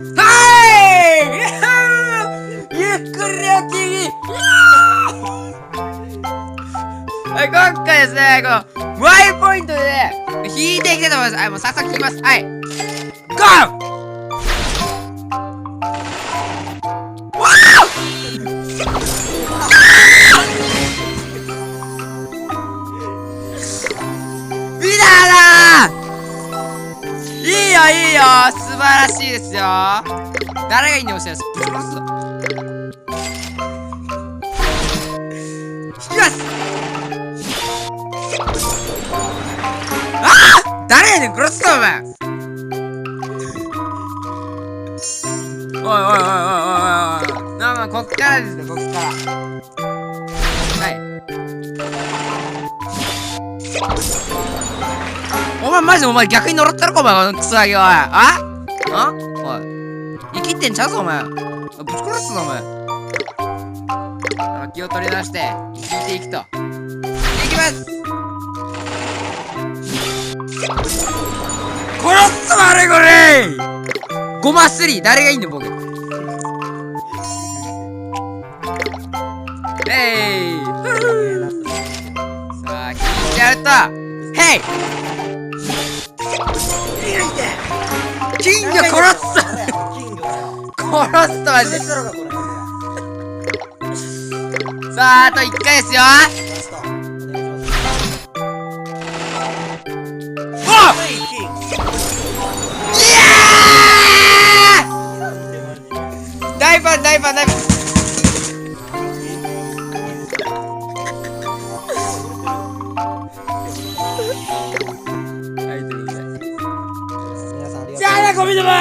はいゆっくりおきにはい、今回ですね、この、Y ポイントでね、引いていきたいと思います。はい、もう早速引きます。はい。ゴービダーだいいよいいよ素晴らしいですよ誰がいいね押してるんですぶち殺すぞ引きますああ誰やねん殺すぞお前おいおいおいおいおいおいまあこっからですねこっからはいお前マジでお前逆に呪ったろかお前このクソガキおいあおい生きってんちゃうぞお前ぶち殺すぞお前気を取り出して引いていくといきます殺すぞあれこれゴマスリー誰がいいんだよ僕ヘイさあ引いちゃうとヘイ金魚殺すぞ殺すとマジでさああと1回ですよおっいやー大パン大パン大パンじゃあなゴミども